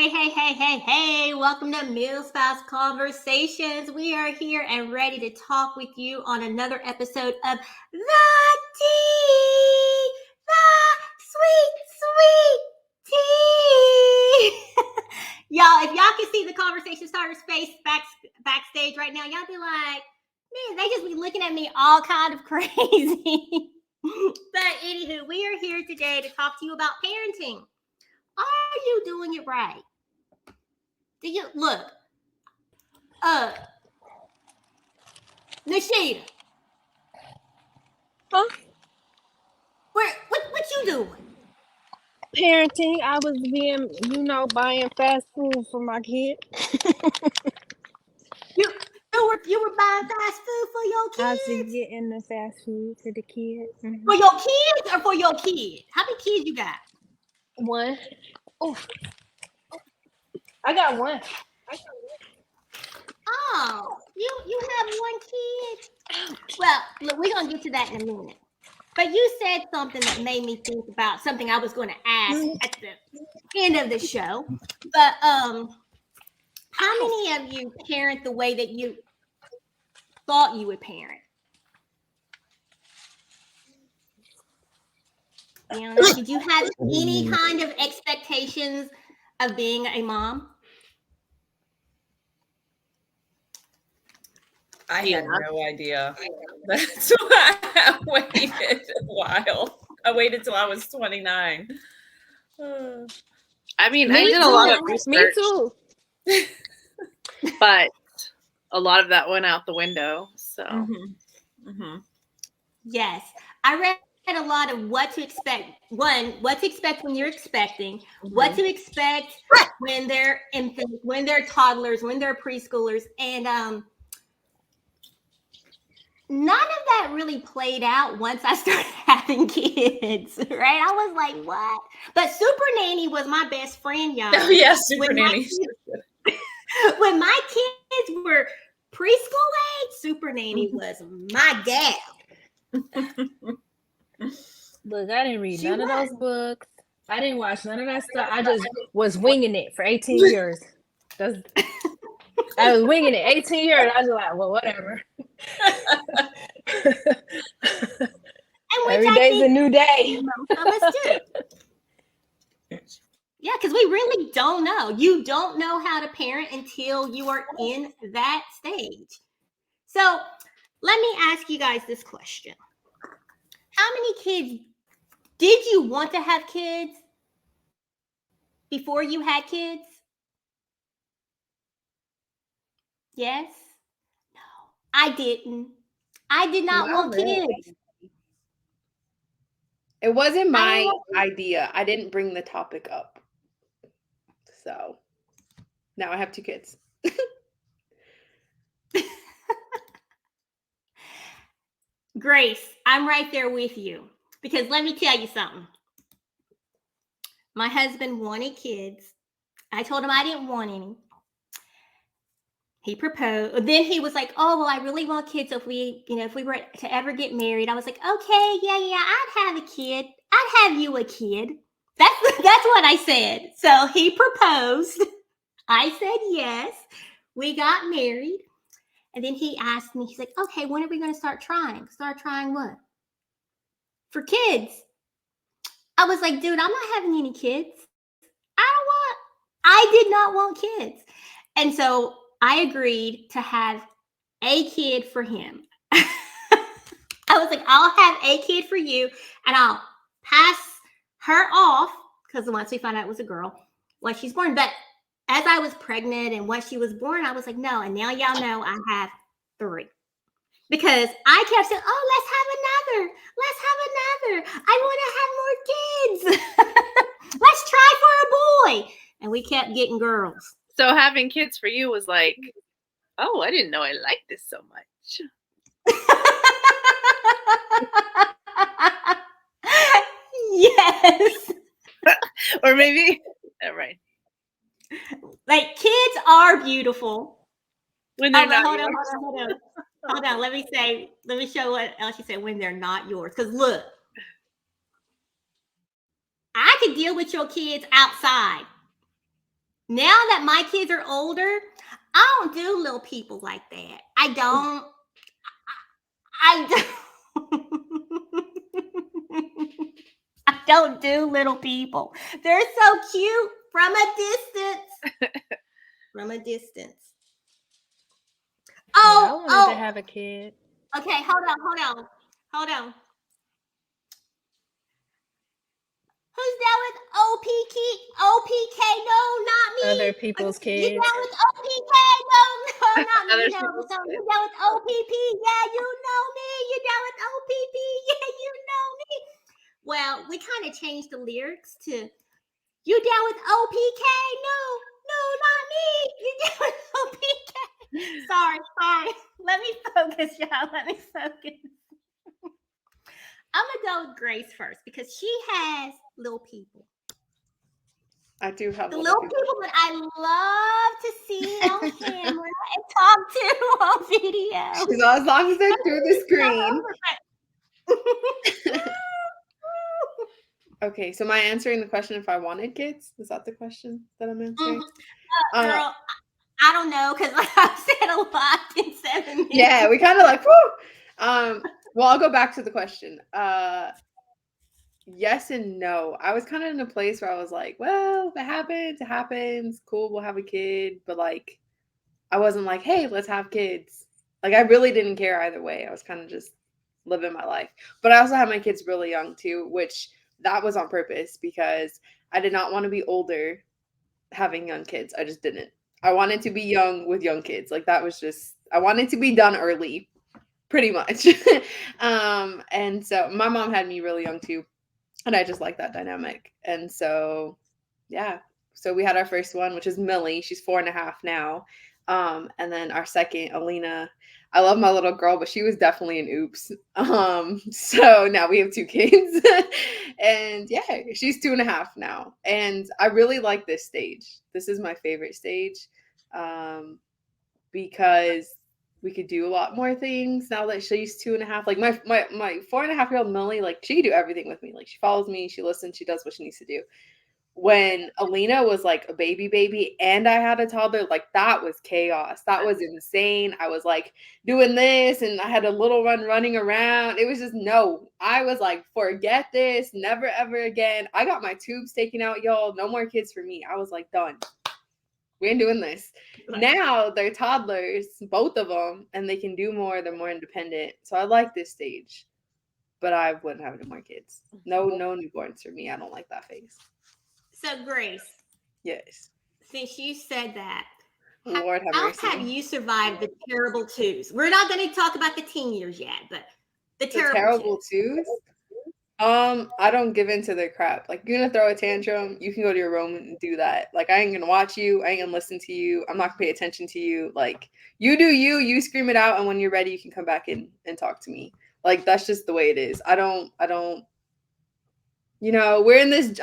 Hey. Welcome to Meal Spouse Conversations. We are here and ready to talk with you on another episode of The Tea, the sweet tea. Y'all, if y'all can see the conversation starter's face backstage right now, y'all be like, man, they just be looking at me all kind of crazy. But anywho, we are here today to talk to you about parenting. Are you doing it right? Do you look? Nashida. Huh? What you doing? Parenting. I was being, buying fast food for my kid. You were buying fast food for your I was kids? getting the fast food for the kids. For your kids or for your kid? How many kids you got? One. Oh, I got one. Oh, you have one kid? Well, look, we're gonna get to that in a minute. But you said something that made me think about something I was going to ask at the end of the show. But how many of you parent the way that you thought you would parent? You know, did you have any kind of expectations of being a mom? I had no idea. That's why I waited a while. I waited till I was 29. I mean, I did a lot of research. Me too. But a lot of that went out the window. So, Yes, I read a lot of what to expect. One, what to expect when you're expecting, what to expect when they're infants, when they're toddlers, when they're preschoolers, and none of that really played out once I started having kids, right? I was like, what? But Super Nanny was my best friend, y'all. Oh, yeah, Super Nanny. When my kids were preschool age, Super Nanny was my gal. Look, I didn't read none of those books. I didn't watch none of that stuff. I just was winging it for 18 years. I was winging it 18 years. I was like, well, whatever. Every day's a new day. Let's do it. Yeah, because we really don't know. You don't know how to parent until you are in that stage. So let me ask you guys this question. How many kids did you want to have kids before you had kids? Yes? No, I didn't. I did not want kids. It wasn't my idea. I didn't bring the topic up. So now I have 2 kids. Grace, I'm right there with you. Because let me tell you something. My husband wanted kids. I told him I didn't want any. He proposed. Then he was like, oh, well, I really want kids. So if we were to ever get married, I was like, okay, yeah, I'd have a kid. I'd have you a kid. That's what I said. So he proposed. I said yes. We got married. And then he asked me, he's like, okay, when are we going to start trying? Start trying what? For kids. I was like, dude, I'm not having any kids. I did not want kids. And so I agreed to have a kid for him. I was like, I'll have a kid for you and I'll pass her off because once we found out it was a girl, when she's born. But as I was pregnant and when she was born, I was like, no. And now y'all know I have 3. Because I kept saying, oh, let's have another. I want to have more kids. Let's try for a boy. And we kept getting girls. So having kids for you was like, oh, I didn't know I liked this so much. Yes. Or maybe, right. Like, kids are beautiful. When they're not hold on. Let me show what else she said when they're not yours. Because look, I could deal with your kids outside. Now that my kids are older, I don't do little people like that. I don't. I don't do little people. They're so cute from a distance. From a distance. Yeah, I Oh, wanted to have a kid. okay. Hold on. Who's down with OPK? OPK? No, not me. Other people's You kids. down with OPK? No, not me. Other You know, people's so you kids. down with OPP? Yeah, you know me. You down with OPP? Yeah, you know me. Well, we kind of changed the lyrics to "You down with OPK? No, not me. You down with OPK?" Sorry. Let me focus, y'all. Let me focus. I'm gonna go with Grace first because she has little people. I do have The little little people. people that I love to see on camera and talk to on video. So as long as they're through the screen. Okay, so am I answering the question if I wanted kids? Is that the question that I'm answering? Girl, I don't know because I've said a lot in 7 minutes. Yeah, we kind of like, whoo. Well, I'll go back to the question. Yes and no. I was kind of in a place where I was like, well, if it happens. Cool, we'll have a kid. But like, I wasn't like, hey, let's have kids. Like, I really didn't care either way. I was kind of just living my life. But I also had my kids really young too, which that was on purpose because I did not want to be older having young kids. I just didn't. I wanted to be young with young kids. Like, that was just, I wanted to be done early, pretty much. And so my mom had me really young too. And I just like that dynamic. And so, yeah. So we had our first one, which is Millie. She's 4.5 now. And then our second, Alina. I love my little girl, but she was definitely an oops. So now we have 2 kids. And yeah, she's 2.5 now. And I really like this stage. This is my favorite stage. Because we could do a lot more things now that she's 2.5. Like my 4.5-year-old Millie, like she can do everything with me. Like she follows me, she listens, she does what she needs to do. When Alina was like a baby and I had a toddler, like that was chaos. That was insane. I was like doing this and I had a little one running around. It was just no. I was like, forget this, never ever again. I got my tubes taken out, y'all. No more kids for me. I was like, done. We ain't doing this. Now they're toddlers, both of them, and they can do more. They're more independent. So I like this stage, but I wouldn't have any more kids. No newborns for me. I don't like that phase. So, Grace, Yes. since you said that, Lord have how mercy. have you survived the terrible twos? We're not going to talk about the teen years yet, but the The terrible twos. twos? I don't give in to their crap. Like, you're gonna throw a tantrum, you can go to your room and do that. Like, I ain't gonna watch you, I ain't gonna listen to you, I'm not gonna pay attention to you. Like, you do you scream it out, and when you're ready, you can come back in and talk to me. Like, that's just the way it is. I don't you know, we're in this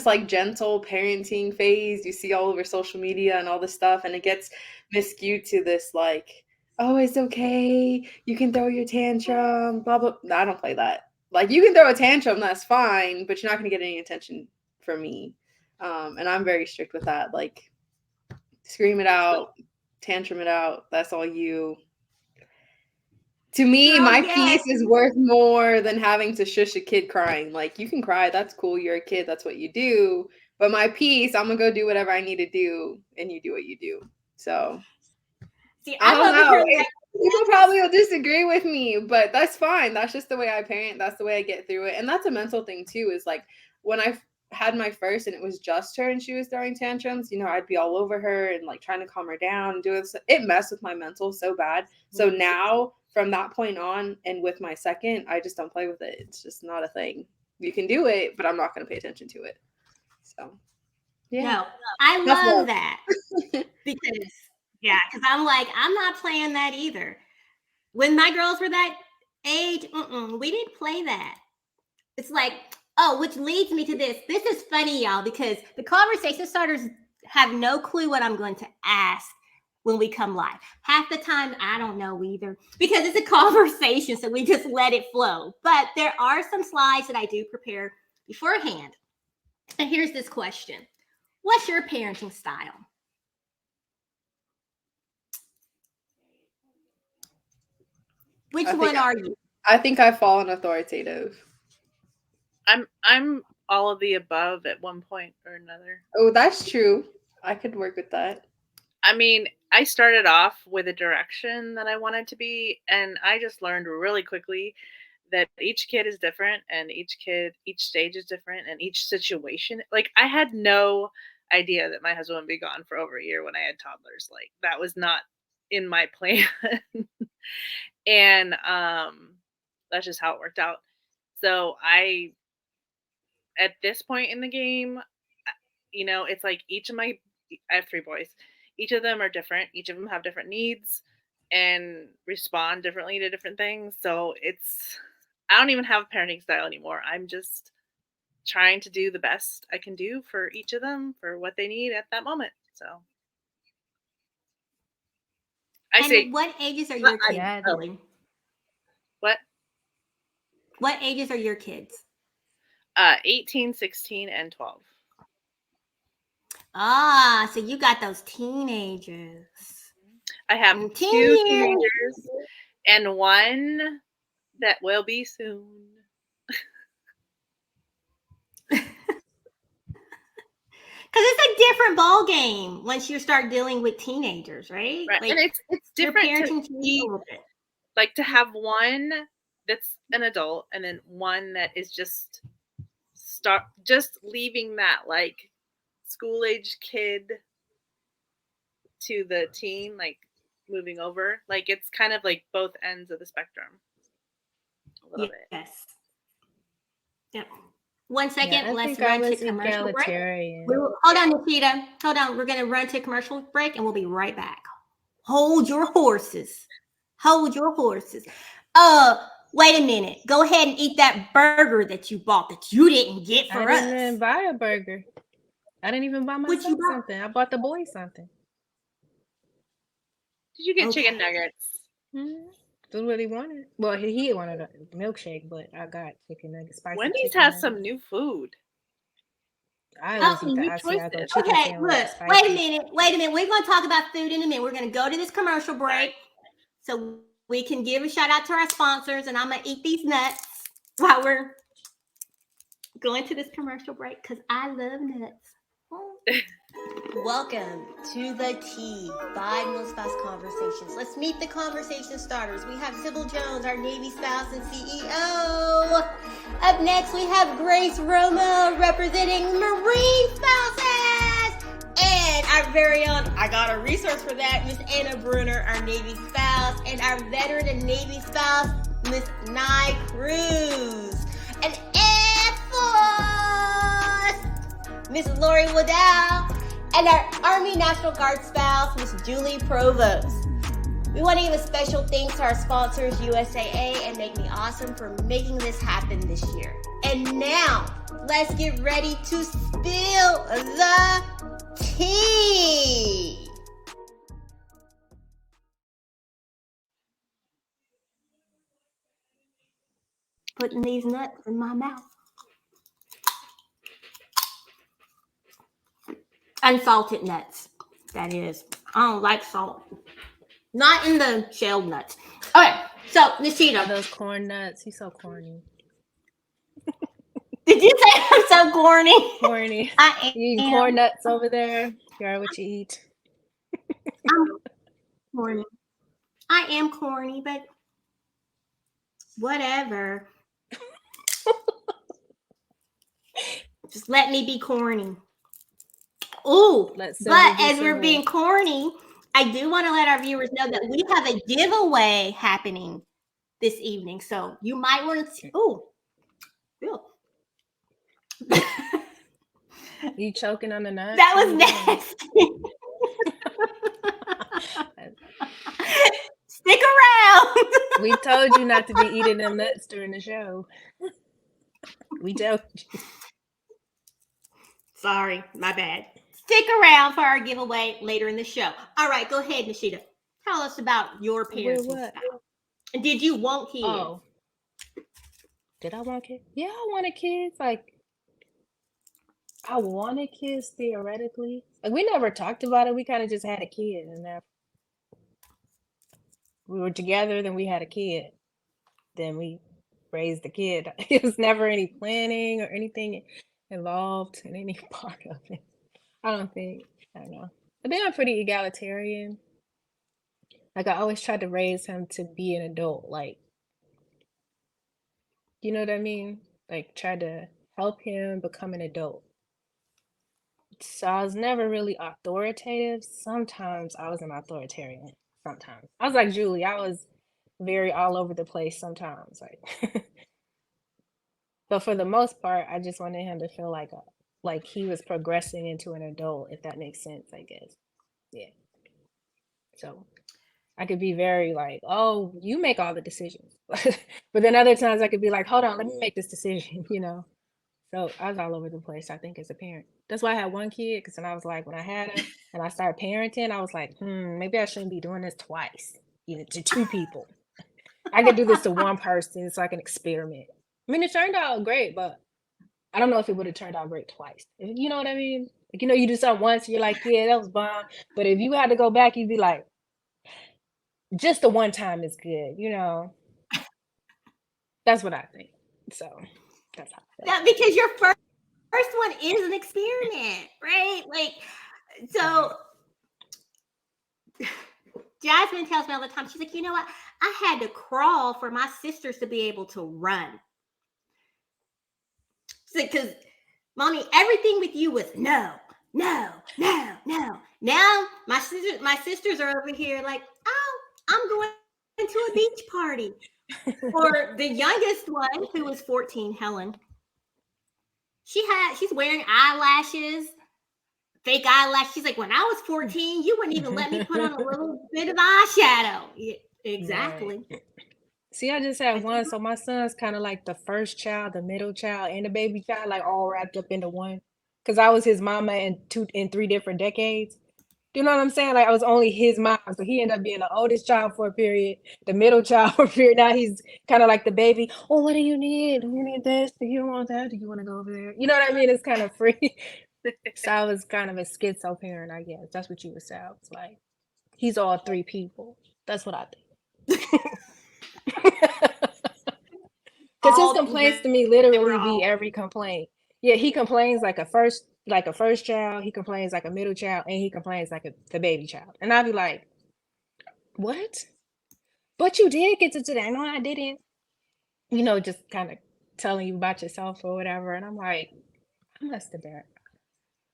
like gentle parenting phase you see all over social media and all this stuff, and it gets miscued to this like, oh, it's okay, you can throw your tantrum, blah blah. No, I don't play that. Like, you can throw a tantrum, that's fine, but you're not going to get any attention from me. And I'm very strict with that. Like, scream it out, tantrum it out, that's all you. To me, my peace is worth more than having to shush a kid crying. Like, you can cry, that's cool, you're a kid, that's what you do. But my peace, I'm gonna go do whatever I need to do, and you do what you do. So, See, I don't know. People probably will disagree with me, but that's fine. That's just the way I parent. That's the way I get through it. And that's a mental thing too, is like when I had my first and it was just her and she was throwing tantrums, you know, I'd be all over her and like trying to calm her down and do it. It messed with my mental so bad. So now from that point on and with my second, I just don't play with it. It's just not a thing. You can do it, but I'm not going to pay attention to it. So, yeah. No, I love that because I'm like, I'm not playing that either. When my girls were that age, we didn't play that. It's like, oh, which leads me to this. This is funny, y'all, because the conversation starters have no clue what I'm going to ask when we come live. Half the time, I don't know either because it's a conversation, so we just let it flow. But there are some slides that I do prepare beforehand. And here's this question. What's your parenting style? Which I think one are you? I think I've fallen authoritative. I'm all of the above at one point or another. Oh, that's true. I could work with that. I mean, I started off with a direction that I wanted to be, and I just learned really quickly that each kid is different, and each stage is different, and each situation. Like, I had no idea that my husband would be gone for over a year when I had toddlers. Like, that was not in my plan. And that's just how it worked out. So at this point in the game, it's like I have 3 boys. Each of them are different. Each of them have different needs and respond differently to different things. So I don't even have a parenting style anymore. I'm just trying to do the best I can do for each of them for what they need at that moment. So And what ages are your kids? Yeah. Billy? what? What ages are your kids? 18, 16, and 12. Ah, so you got those teenagers. I have And 2 teenagers. teenagers and 1 that will be soon. Because it's a different ball game once you start dealing with teenagers, right? Right. Like, And it's your different parenting to changes be a little bit. like to have one that's an adult and then one that is just leaving that like school age kid to the teen, like moving over. Like it's kind of like both ends of the spectrum. A little bit. Yes. Yep. 1 second. Yeah, I Let's think I run to was commercial break. egalitarian. Hold on, Nikita. Hold on. We're going to run to commercial break and we'll be right back. Hold your horses. Hold your horses. Wait a minute. Go ahead and eat that burger that you bought that you didn't get for I us. didn't even buy a burger. I didn't even buy What'd you myself buy? something. I bought the boy something. Did you get Okay. chicken nuggets? That's what he wanted. Well, he wanted a milkshake, but I got chicken nuggets. Spicy Wendy's chicken has nuggets. some new food. I always eat the new Asiago choices. chicken Okay, sandwich. look. Spicy. Wait a minute. We're going to talk about food in a minute. We're going to go to this commercial break so we can give a shout out to our sponsors, and I'm going to eat these nuts while we're going to this commercial break because I love nuts. Welcome to the Tea by Milspouse Conversations. Let's meet the conversation starters. We have Sybil Jones, our Navy spouse and CEO. Up next, we have Grace Romo representing Marine spouses. And our very own, I got a resource for that, Miss Anna Brunner, our Navy spouse. And our veteran and Navy spouse, Miss Nye Cruz. And Air Force, Miss Lori Waddell. And our Army National Guard spouse, Miss Julie Provost. We want to give a special thanks to our sponsors, USAA and Make Me Awesome, for making this happen this year. And now, let's get ready to spill the tea. Putting these nuts in my mouth. Unsalted nuts, that is. I don't like salt. Not in the shelled nuts. Okay, so Nishita. Those corn nuts. He's so corny. Did you say I'm so corny? Corny. I You eat am corn nuts over there. You are what you eat. I'm corny. I am corny, but whatever. Just let me be corny. Ooh, Let but Sylvia be as we're Sylvia. being corny, I do want to let our viewers know that we have a giveaway happening this evening. So you might want to. Oh, You choking on the nuts? that What was are you doing? nasty. Stick around. We told you not to be eating them nuts during the show. We told you. Sorry, my bad. Stick around for our giveaway later in the show. All right, go ahead, Nishita. Tell us about your parenting what? style. And did you want kids? Oh. Did I want kids? Yeah, I wanted kids. Like, I wanted kids theoretically. Like we never talked about it. We kind of just had a kid, and then we were together. Then we had a kid. Then we raised the kid. It was never any planning or anything involved in any part of it. I don't think. I don't know. I think I'm pretty egalitarian. Like I always tried to raise him to be an adult. Like, you know what I mean? Like try to help him become an adult. So I was never really authoritative. Sometimes I was an authoritarian. Sometimes I was like Julie. I was very all over the place sometimes. Like, but for the most part, I just wanted him to feel like he was progressing into an adult, if that makes sense. I guess. Yeah. So I could be very like, oh, you make all the decisions. But then other times I could be like, hold on, let me make this decision, you know? So I was all over the place, I think, as a parent. That's why I had one kid, because then I was like, when I had him and I started parenting, I was like, maybe I shouldn't be doing this twice, you know, to two people. I could do this to one person so I can experiment. I mean, it turned out great, but I don't know if it would have turned out great twice. You know what I mean? Like, you know, you do something once, you're like, yeah, that was bomb. But if you had to go back, you'd be like, just the one time is good, you know? That's what I think. So that's how I feel. That because your first one is an experiment, right? Like, so Jasmine tells me all the time, she's like, you know what? I had to crawl for my sisters to be able to run. She's like, because mommy, everything with you was no, no, no, no. Now my sisters are over here like, oh, I'm going to a beach party. Or the youngest one, who was 14, Helen, she's wearing eyelashes, fake eyelashes. She's like, when I was 14, you wouldn't even let me put on a little bit of eyeshadow. Yeah, exactly. Right. See, I just had one, so my son's kind of like the first child, the middle child, and the baby child, like all wrapped up into one. Because I was his mama in 3 different decades. You know what I'm saying? Like I was only his mom, so he ended up being the oldest child for a period, the middle child for a period. Now he's kind of like the baby. Oh, what do you need? Do you need this? Do you want that? Do you want to go over there? You know what I mean? It's kind of free. So I was kind of a schizo parent, I guess. That's what you would say. I was like, he's all 3 people. That's what I think. Because his complaints to me literally be every complaint. Yeah, he complains like a first child, he complains like a middle child, and he complains like the baby child. And I'd be like, what? But you did get to do that. No, I didn't. You know, just kind of telling you about yourself or whatever. And I'm like, I must have been.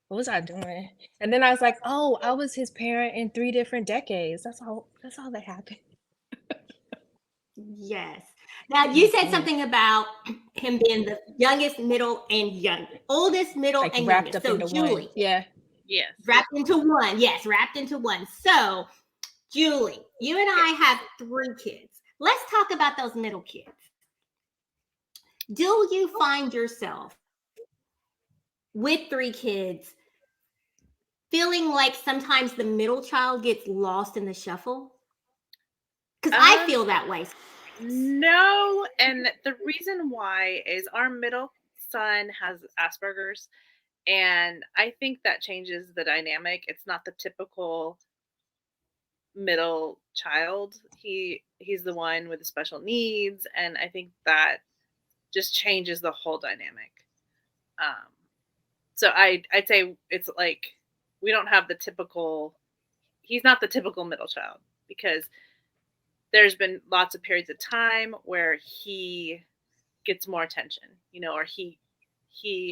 What was I doing? And then I was like, oh, I was his parent in 3 different decades. That's all that happened. Yes. Now you said something about him being the youngest, middle, and oldest, middle, Like and wrapped youngest. up So into Julie, one. Yeah. Yes. wrapped into one. Yes, wrapped into one. So Julie, you and I have 3 kids. Let's talk about those middle kids. Do you find yourself with 3 kids feeling like sometimes the middle child gets lost in the shuffle? Because I feel that way. No, and the reason why is our middle son has Asperger's, and I think that changes the dynamic. It's not the typical middle child. He's the one with the special needs, and I think that just changes the whole dynamic. So I'd say it's like we don't have the typical. He's not the typical middle child because there's been lots of periods of time where he gets more attention, you know, or he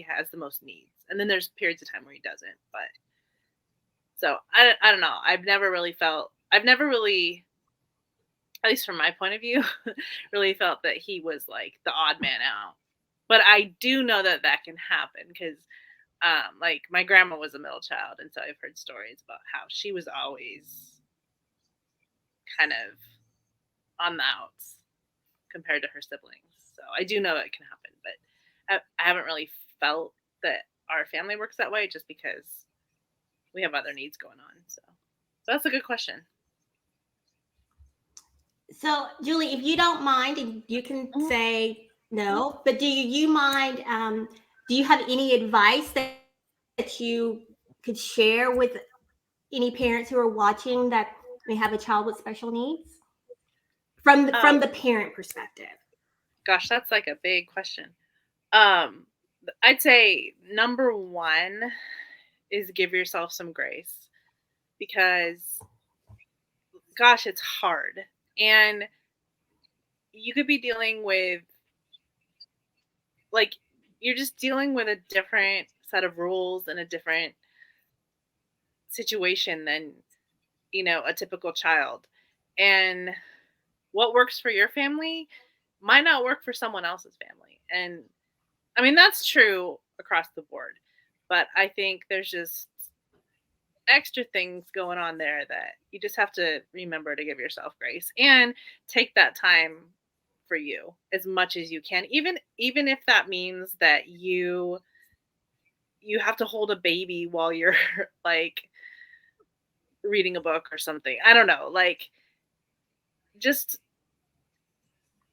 has the most needs, and then there's periods of time where he doesn't. But so I don't know. I've never really, at least from my point of view, really felt that he was like the odd man out. But I do know that can happen because, like my grandma was a middle child, and so I've heard stories about how she was always kind of on the outs compared to her siblings. So I do know it can happen, but I haven't really felt that our family works that way just because we have other needs going on. So that's a good question. So Julie, if you don't mind, and you can say no, but do you mind, do you have any advice that that you could share with any parents who are watching that may have a child with special needs from the parent perspective? Gosh, that's like a big question. I'd say number one is give yourself some grace, because gosh, it's hard. And you could be dealing with, like, you're just dealing with a different set of rules and a different situation than, a typical child. And what works for your family might not work for someone else's family. And I mean, that's true across the board. But I think there's just extra things going on there that you just have to remember to give yourself grace and take that time for you as much as you can, even if that means that you have to hold a baby while you're like reading a book or something. I don't know, like, just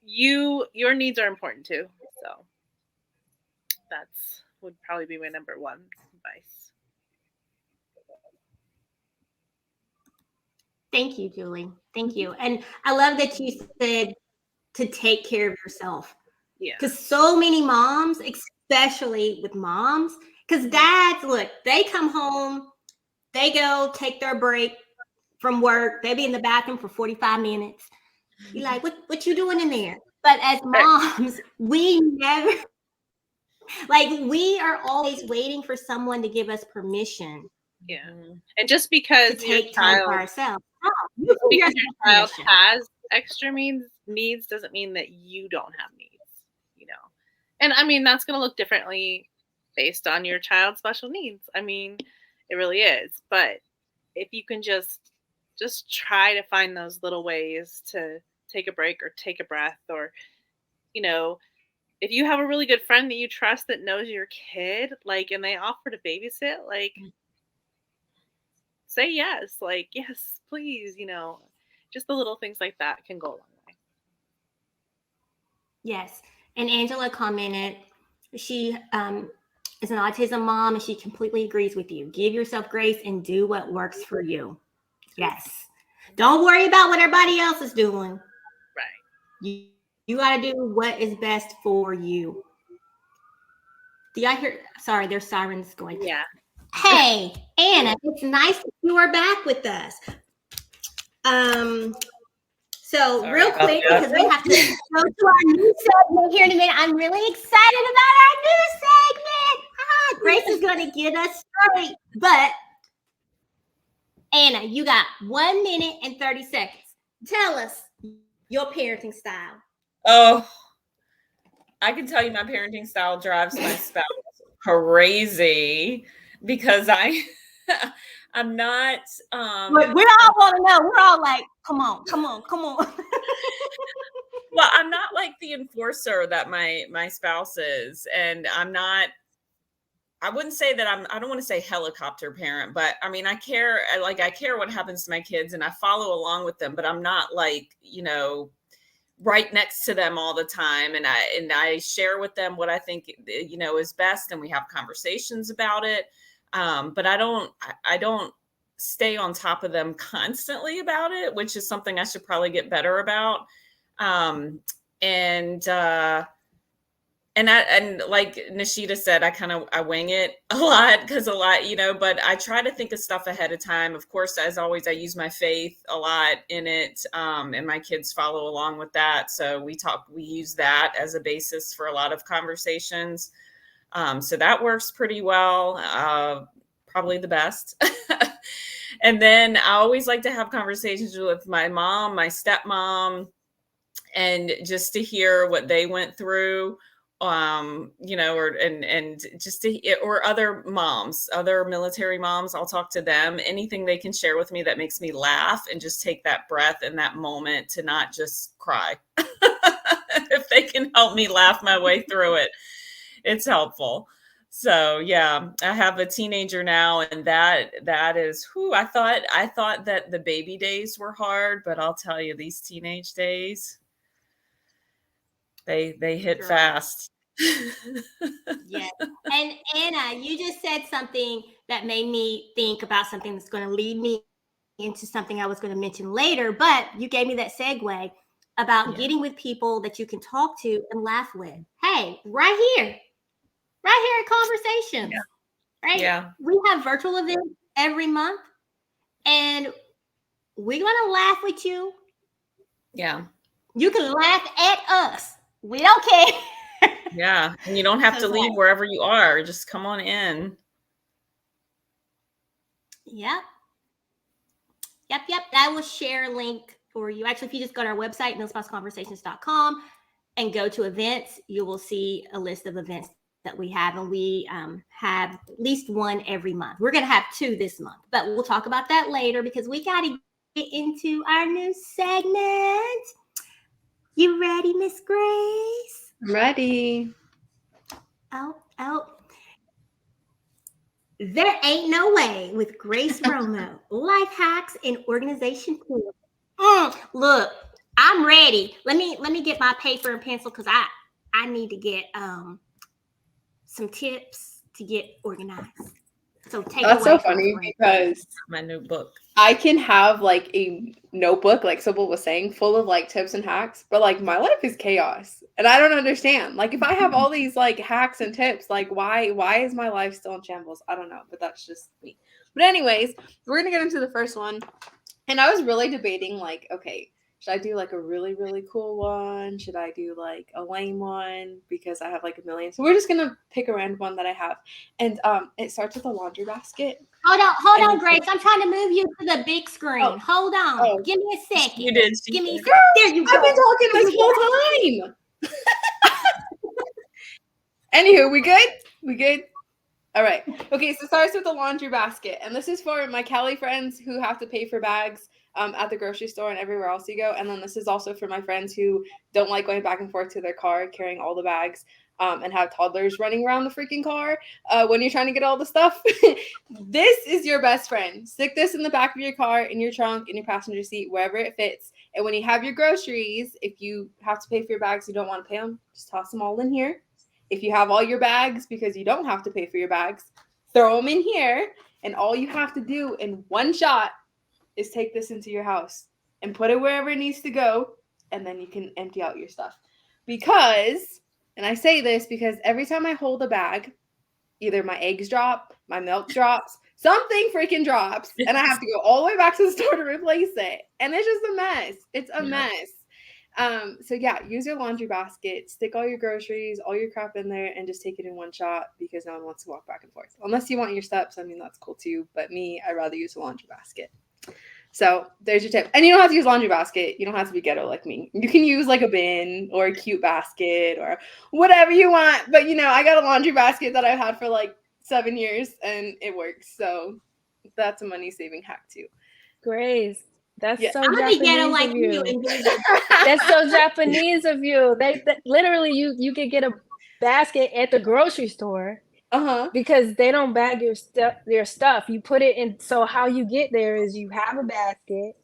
your needs are important too. So that's would probably be my number one advice. Thank you, Julie. Thank you. And I love that you said to take care of yourself. Yeah. Because so many moms, especially with moms, because dads, look, they come home, they go take their break from work, they be in the bathroom for 45 minutes. You're like, what you doing in there? But as moms, we never, like, we are always waiting for someone to give us permission Yeah. And just because to your take time for child, ourselves. because your child permission. has extra needs doesn't mean that you don't have needs, And I mean, that's going to look differently based on your child's special needs. I mean, it really is. But if you can just try to find those little ways to take a break or take a breath, or, if you have a really good friend that you trust that knows your kid, like, and they offer to babysit, like, say yes, like, yes, please, just the little things like that can go a long way. Yes. And Angela commented, she is an autism mom and she completely agrees with you. Give yourself grace and do what works for you. Yes. Don't worry about what everybody else is doing. Right. You got to do what is best for you. Do y'all hear? Sorry, there's sirens going. Yeah. Hey, Anna, it's nice that you are back with us. So Sorry real about quick, that. because we have to go to our new segment here in a minute. I'm really excited about our new segment. Grace is going to get us straight. But Anna, you got 1 minute and 30 seconds. Tell us your parenting style. Oh, I can tell you my parenting style drives my spouse crazy because I'm not. But we all want to know. We're all like, come on. Well, I'm not like the enforcer that my spouse is, and I'm not. I wouldn't say that I don't want to say helicopter parent, but I mean, I care what happens to my kids and I follow along with them, but I'm not like, right next to them all the time. And I share with them what I think, is best. And we have conversations about it. But I don't stay on top of them constantly about it, which is something I should probably get better about. And like Nishita said, I wing it a lot but I try to think of stuff ahead of time. Of course, as always, I use my faith a lot in it. And my kids follow along with that. So we use that as a basis for a lot of conversations. So that works pretty well. Probably the best. And then I always like to have conversations with my mom, my stepmom, and just to hear what they went through. Or other moms, other military moms, I'll talk to them, anything they can share with me that makes me laugh and just take that breath in that moment to not just cry. If they can help me laugh my way through it, it's helpful. So yeah, I have a teenager now, and that is I thought that the baby days were hard, but I'll tell you, these teenage days, they hit fast. Yes. And Anna, you just said something that made me think about something that's going to lead me into something I was going to mention later, but you gave me that segue about Yeah. getting with people that you can talk to and laugh with. Hey, right here at Conversations, right? Yeah. We have virtual events every month, and we're going to laugh with you. Yeah. You can laugh at us. We don't care. Yeah. And you don't have to Because, leave like, wherever you are. Just come on in. Yep. I will share a link for you. Actually, if you just go to our website, millspouseconversations.com, and go to events, you will see a list of events that we have. And we have at least one every month. We're going to have 2 this month, but we'll talk about that later because we got to get into our new segment. You ready, Miss Grace? I'm ready. Oh. There ain't no way with Grace Romo. Life hacks and organization tools. Look, I'm ready. Let me get my paper and pencil because I need to get some tips to get organized. So take That's it away. so funny because My new book. I can have like a notebook, like Sybil was saying, full of like tips and hacks, but like my life is chaos and I don't understand. Like if I have all these like hacks and tips, like why is my life still in shambles? I don't know, but that's just me. But anyways, we're gonna get into the first one. And I was really debating like, okay, should I do like a really, really cool one? Should I do like a lame one? Because I have like a million. So we're just gonna pick a random one that I have. And it starts with a laundry basket. Hold on, Grace. I'm trying to move you to the big screen. Oh. Hold on. Oh. Give me a second. You did. Give me a did. second. There you go. I've been talking this whole time. Anywho, we good? We good? All right. Okay, so it starts with the laundry basket. And this is for my Cali friends who have to pay for bags at the grocery store and everywhere else you go. And then this is also for my friends who don't like going back and forth to their car, carrying all the bags, and have toddlers running around the freaking car when you're trying to get all the stuff. This is your best friend. Stick this in the back of your car, in your trunk, in your passenger seat, wherever it fits. And when you have your groceries, if you have to pay for your bags, you don't want to pay them, just toss them all in here. If you have all your bags because you don't have to pay for your bags, throw them in here. And all you have to do in one shot is take this into your house and put it wherever it needs to go. And then you can empty out your stuff. Because, and I say this because every time I hold a bag, either my eggs drop, my milk drops, something freaking drops. And I have to go all the way back to the store to replace it. And it's just a mess. It's a mess. So yeah, use your laundry basket, stick all your groceries, all your crap in there, and just take it in one shot because no one wants to walk back and forth. Unless you want your steps, I mean, that's cool too. But me, I'd rather use a laundry basket. So there's your tip. And you don't have to use laundry basket. You don't have to be ghetto like me. You can use like a bin or a cute basket or whatever you want. But I got a laundry basket that I've had for like 7 years and it works. So that's a money saving hack too. Grace, that's so I'm gonna be ghetto Japanese like of you. you. And do this. That's so Japanese of you. They literally you could get a basket at the grocery store because they don't bag your stuff. You put it in. So how you get there is you have a basket,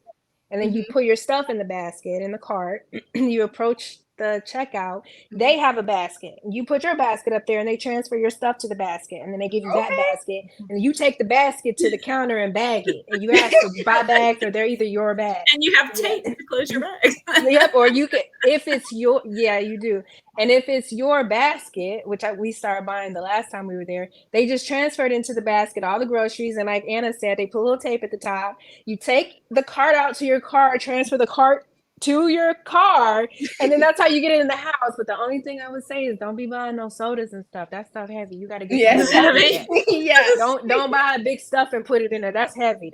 and then you put your stuff in the basket in the cart. You approach the checkout. They have a basket. You put your basket up there, and they transfer your stuff to the basket, and then they give you that basket, and you take the basket to the counter and bag it, and you ask to buy bags, or they're either your bag. And you have tape to close your bag. Yep, or you can if it's your you do. And if it's your basket, which we started buying the last time we were there, they just transferred into the basket all the groceries, and like Anna said, they put a little tape at the top. You take the cart out to your car, transfer the cart to your car, and then that's how you get it in the house. But the only thing I would say is don't be buying no sodas and stuff. That stuff heavy. You got to get heavy. Yes. Don't buy big stuff and put it in there. That's heavy.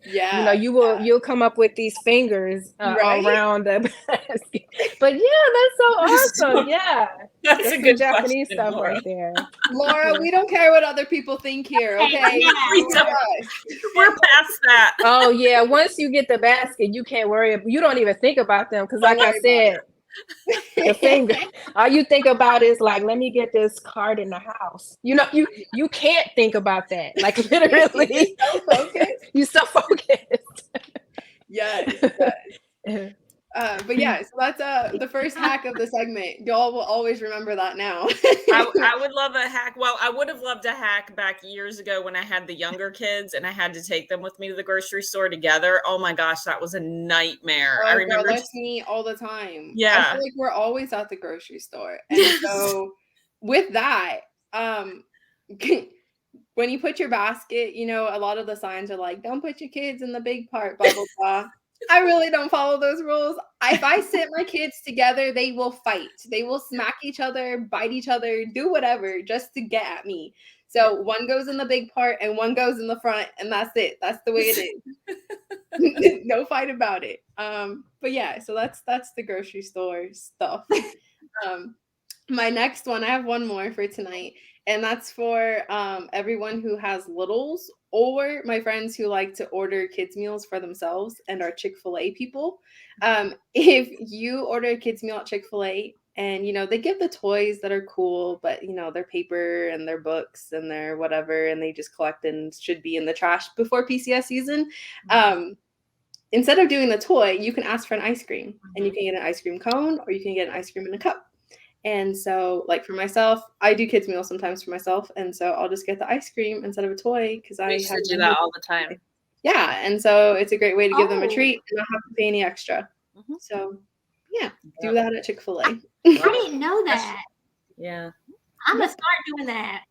Yeah. You'll come up with these fingers around the basket. But yeah, that's so awesome. Yeah, That's a good Japanese question, stuff Laura. right there. Laura, we don't care what other people think here, okay? We're past that. Oh yeah, once you get the basket, you can't worry. You don't even think about them because, like I said, the finger. All you think about is like, let me get this card in the house. You can't think about that. Like literally, you're so focused. Yes. But yeah, so that's the first hack of the segment. Y'all will always remember that now. I would love a hack. Well, I would have loved a hack back years ago when I had the younger kids and I had to take them with me to the grocery store together. Oh my gosh, that was a nightmare. I Oh, girl, remember. that's me all the time. I Yeah. feel like we're always at the grocery store. And so with that, when you put your basket, you know, a lot of the signs are like, don't put your kids in the big part, blah, blah, blah. I really don't follow those rules. If I sit my kids together, they will fight. They will smack each other, bite each other, do whatever just to get at me. So one goes in the big part and one goes in the front, and that's it. That's the way it is. No fight about it. But yeah, so that's the grocery store stuff. My next one, I have one more for tonight, and that's for everyone who has littles or my friends who like to order kids meals for themselves and are Chick-fil-A people. If you order a kids meal at Chick-fil-A and, you know, they give the toys that are cool, but, you know, their paper and their books and their whatever, and they just collect and should be in the trash before PCS season. Instead of doing the toy, you can ask for an ice cream, and you can get an ice cream cone or you can get an ice cream in a cup. And so, like for myself, I do kids meals sometimes for myself, and so I'll just get the ice cream instead of a toy because I used to do that all the time. Yeah, and so it's a great way to give them a treat and not have to pay any extra. Mhm. So, yeah, do that at Chick-fil-A. I didn't know that. Yeah. I'm gonna start doing that.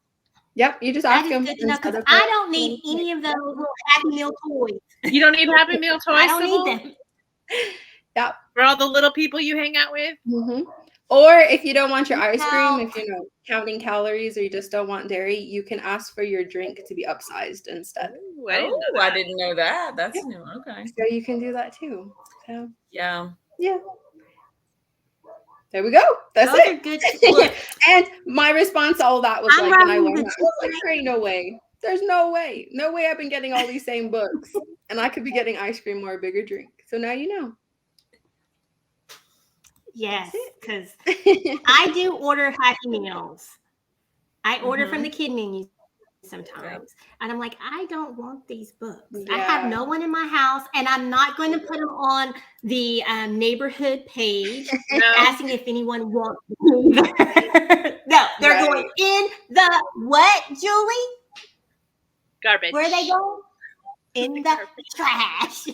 Yep, you just That ask is them. good to know because I don't need any of those little Happy Meal toys. You don't need Happy Meal toys. I don't Sybil? need them. Yep. For all the little people you hang out with. Mm-hmm. Or if you don't want your ice cream, No. if you're counting calories or you just don't want dairy, you can ask for your drink to be upsized instead. Ooh, I didn't know I that. didn't know that. That's Yeah. new. Okay. So you can do that too. So Yeah. yeah. There we go. That's Those are it. good. Look, And my response to all that was I'm like, when I riding learned with that, I was like, there ain't no way. There's no way. No way I've been getting all these same books. And I could be getting ice cream or a bigger drink. So now you know. yes, because I do order Happy Meals. I order from the kid menu sometimes. And I'm like, I don't want these books. I have Yeah. no one in my house, and I'm not going to put them on the neighborhood page No. asking if anyone wants them. No, they're Right. going in the what, Julie? Garbage. Where are they going? In the trash.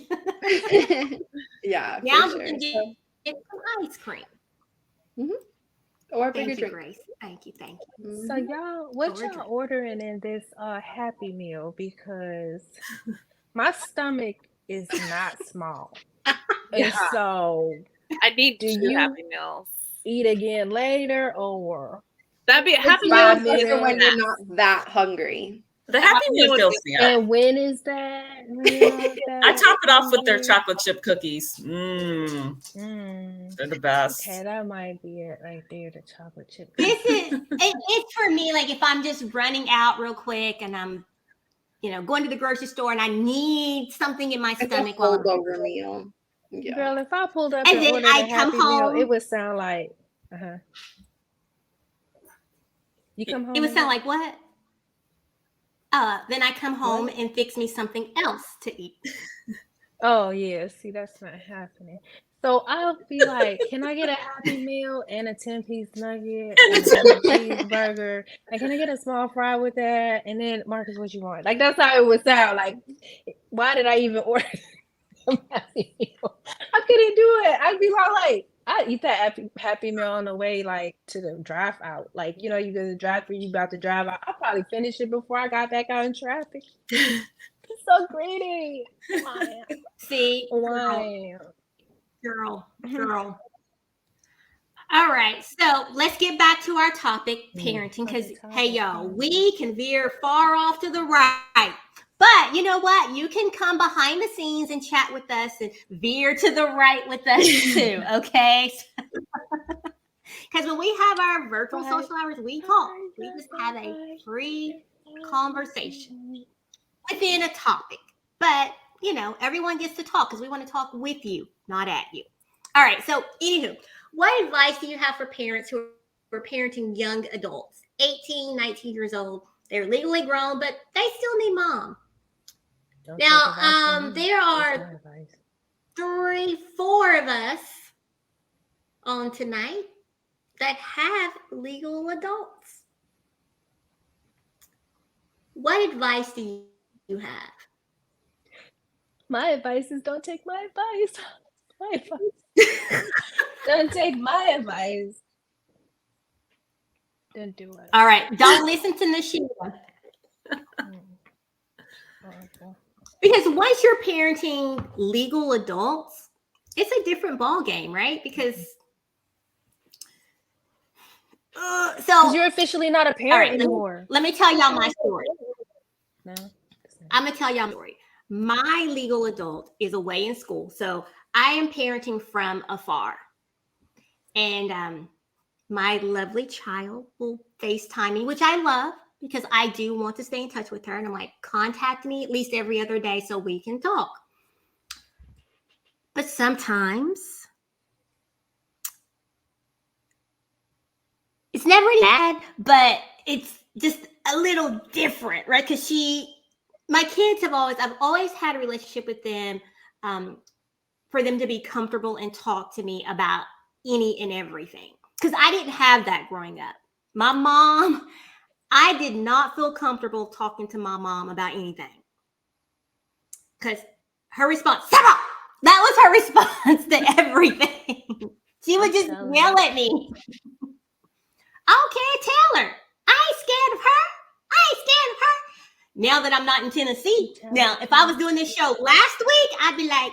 Yeah, Now for we can sure. get some ice cream. Or a bigger Thank you, drink. Grace. Thank you. Thank you. So y'all, what Gorgeous. y'all ordering in this Happy Meal? Because my stomach is not small, and Yeah. so I need Do 2 you- Happy Meals. eat again later, or That'd be a Happy It's Meal. bad Meal. for when you're not that hungry. The Happy Happy Meal Meal would fills be- me up. and when is that? I top it off with their hungry? chocolate chip cookies. Mm, They're the best. okay, that might be it right there. The chocolate chip. This cookies. is it's for me. Like if I'm just running out real quick and I'm, going to the grocery store and I need something in my It's a stomach while I'm holdover meal. Yeah. Girl, if I pulled up And and then ordered I a come Happy Meal, home. it would sound like, You come home. it would and sound what? like what? Then I come home and fix me something else to eat. Oh yeah, see that's not happening. So I'll be like, can I get a Happy Meal and a 10-piece nugget and a double cheeseburger? And can I get a small fry with that? And then Marcus, what you want? Like that's how it would sound. Like, why did I even order a Happy Meal? I couldn't do it. I'd be like, I eat that happy Meal on the way like to the drive out. Like, you go to the drive through, you about to drive out. I'll probably finish it before I got back out in traffic. It's so greedy. Why? See, Why? girl. All right, so let's get back to our topic, parenting. Because hey, y'all, we can veer far off to the right. But you know what? You can come behind the scenes and chat with us and veer to the right with us too, okay? Because when we have our virtual social hours, we talk. We just have a free conversation within a topic. But, everyone gets to talk because we want to talk with you, not at you. All right, so anywho, what advice do you have for parents who are parenting young adults, 18, 19 years old? They're legally grown, but they still need mom. Don't Now, take advice from me. there That's are my advice. 3-4 of us on tonight that have legal adults. What advice do you have? My advice is don't take my advice. My advice. Don't take my advice. Don't do it. All right, don't listen to Nashida. Okay. Because once you're parenting legal adults, it's a different ball game, right? Because Because so you're officially not a all parent right, anymore. let me tell y'all my story. No. I'm gonna tell y'all my story. My legal adult is away in school, so I am parenting from afar, and my lovely child will FaceTime me, which I love because I do want to stay in touch with her, and I'm like, contact me at least every other day so we can talk. But sometimes it's never bad, but it's just a little different, right? Because my kids I've always had a relationship with them, for them to be comfortable and talk to me about any and everything. Because I didn't have that growing up. My mom, I did not feel comfortable talking to my mom about anything. Because her response, Sarah! That was her response to everything. She would just yell at me. Okay, tell her. I ain't scared of her. I ain't scared of her. Now that I'm not in Tennessee. Now, if I was doing this show last week, I'd be like,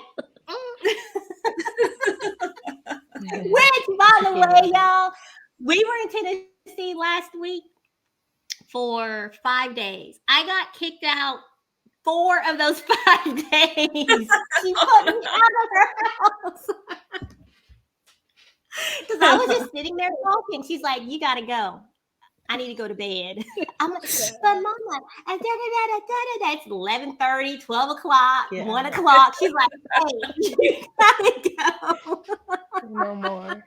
which, by the way, y'all, we were in Tennessee last week for 5 days. I got kicked out 4 of those 5 days. She put me out of her house. Because I was just sitting there talking. She's like, you got to go. I need to go to bed. I'm like, but mama, it's 11:30, 12 o'clock, 1 o'clock. She's like, hey, you gotta go. No more.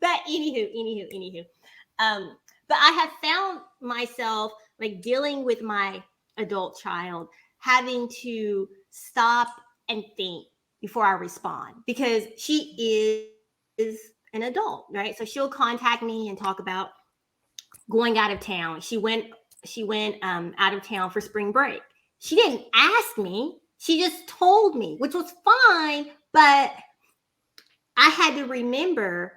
But anywho. But I have found myself like dealing with my adult child, having to stop and think before I respond because she is an adult, right? So she'll contact me and talk about going out of town. She went out of town for spring break. She didn't ask me. She just told me, which was fine, but I had to remember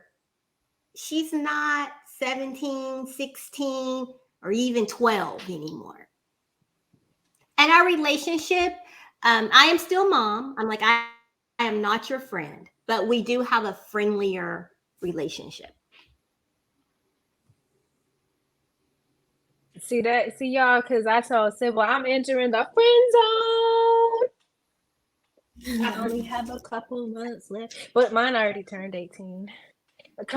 she's not 17, 16, or even 12 anymore. And our relationship, I am still mom. I'm like, I am not your friend, but we do have a friendlier relationship. See y'all, because I told Sybil I'm entering the friend zone. I only have a couple months left, but mine already turned 18.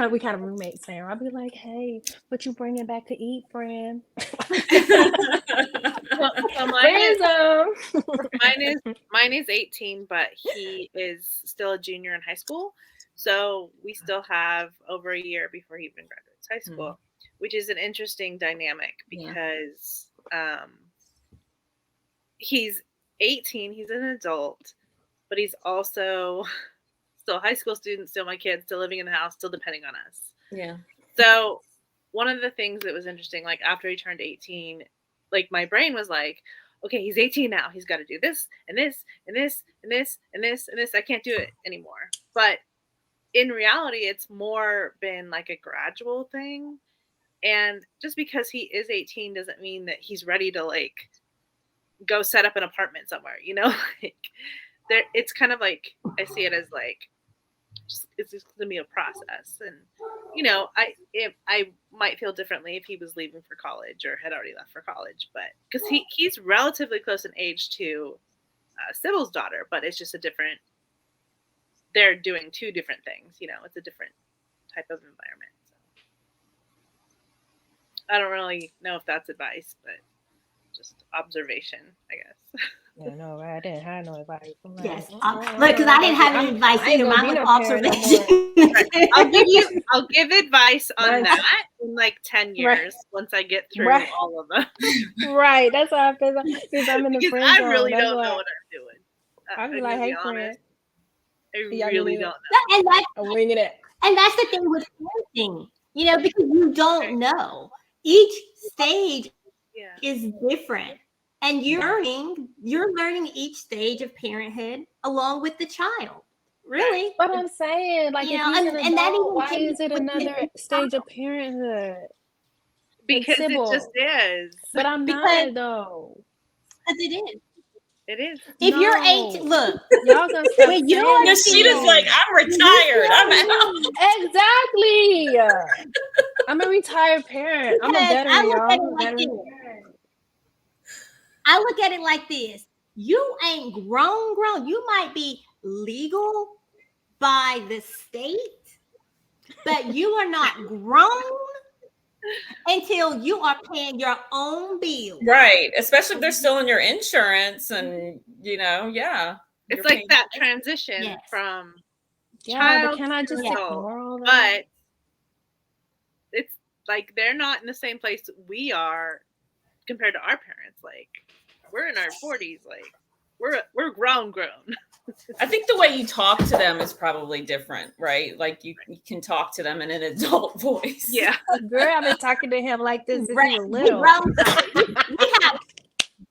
We kind of roommates there. I'll be like, hey, what you bringing back to eat, friend? So mine is 18, but he is still a junior in high school. So we still have over a year before he even graduates high school, which is an interesting dynamic because he's 18, he's an adult, but he's also still a high school student, still my kid, still living in the house, still depending on us. Yeah. So one of the things that was interesting, like after he turned 18, like my brain was like, okay, he's 18 now. He's got to do this and this and this and this and this and this. I can't do it anymore. But in reality, it's more been like a gradual thing. And just because he is 18 doesn't mean that he's ready to like go set up an apartment somewhere, you know? Like there, it's kind of like, I see it as like, it's just gonna be a process. And you know, I might feel differently if he was leaving for college or had already left for college, but because he's relatively close in age to Sybil's daughter, but it's just a different, they're doing 2 different things, you know, it's a different type of environment. So I don't really know if that's advice, but just observation, I guess. Yeah, no, right. I didn't have no advice. I'm like, Yes. Look, because I didn't have any advice I ain't either. gonna Mine be was no parent no observation. I'll give advice on Right. that in like 10 years Right. once I get through Right. all of them. Right. That's how I feel. Because I'm in the Because friend I zone. really That's don't why know what I'm doing. I'll be I'm like, gonna hey, be honest. I Yeah, me really neither. don't know. I'm winging it. And that's the thing with parenting, you know, because you don't know. Each stage Yeah. is different. And you're learning each stage of parenthood along with the child. Really. But I'm saying, like, You if know, he's an and that adult, even why changes is it with another stage of parenthood? Like Because it just Sybil. is. But I'm because not though. it is. It is. If you're 8, No. look, Y'all gonna stop when you're saying Nishida's things. like, I'm retired. I'm out. Exactly. I'm a retired parent. I'm a Because veteran, I look y'all. at I'm it a like veteran this. parent. I look at it like this. You ain't grown. You might be legal by the state, but you are not grown until you are paying your own bills. Right. Especially if they're still in your insurance and, you know, yeah. It's you're like paying- that transition Yes. from Yeah, child but can I to just Yeah. adult. ignore all that? But it's like they're not in the same place we are compared to our parents. Like we're in our 40s. Like we're grown. I think the way you talk to them is probably different, right? Like you can talk to them in an adult voice. Yeah. Girl, I've been talking to him like this since Right. he was We little. grown. We have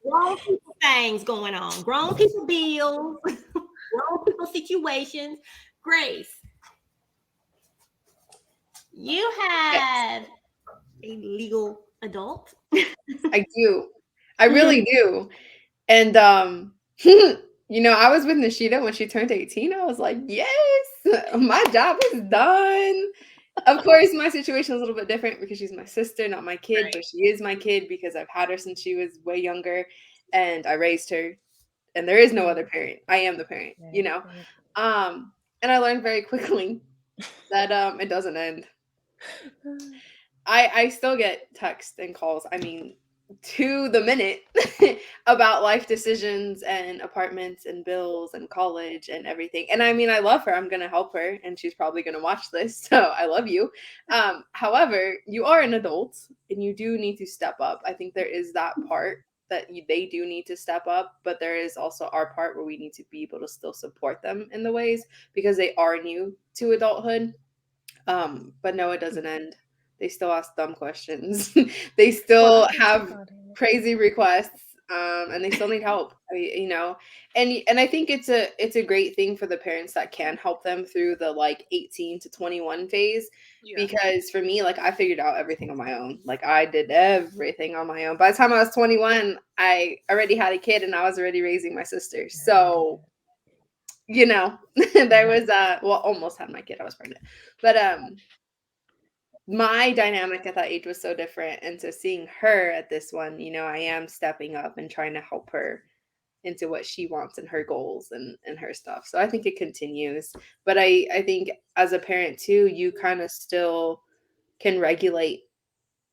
grown people things going on, grown people bills, grown people situations. Grace, you have a legal adult. I do. I really do. And you know, I was with Nishida when she turned 18. I was like, yes, my job is done. Of course, my situation is a little bit different because she's my sister, not my kid, Right. but she is my kid because I've had her since she was way younger and I raised her. And there is no other parent. I am the parent, you know. And I learned very quickly that it doesn't end. I still get texts and calls, I mean, to the minute about life decisions and apartments and bills and college and everything. And I mean, I love her. I'm going to help her and she's probably going to watch this. So I love you. However, you are an adult and you do need to step up. I think there is that part that they do need to step up, but there is also our part where we need to be able to still support them in the ways because they are new to adulthood. But no, it doesn't end. They still ask dumb questions. They still have crazy requests, and they still need help. You know, and I think it's a great thing for the parents that can help them through the like 18 to 21 phase. Yeah. Because for me, like I figured out everything on my own. Like I did everything on my own. By the time I was 21, I already had a kid and I was already raising my sister. So you know, there was almost had my kid. I was pregnant, but my dynamic at that age was so different, and so seeing her at this one, you know, I am stepping up and trying to help her into what she wants and her goals and her stuff. So I think it continues, but I think as a parent too, you kind of still can regulate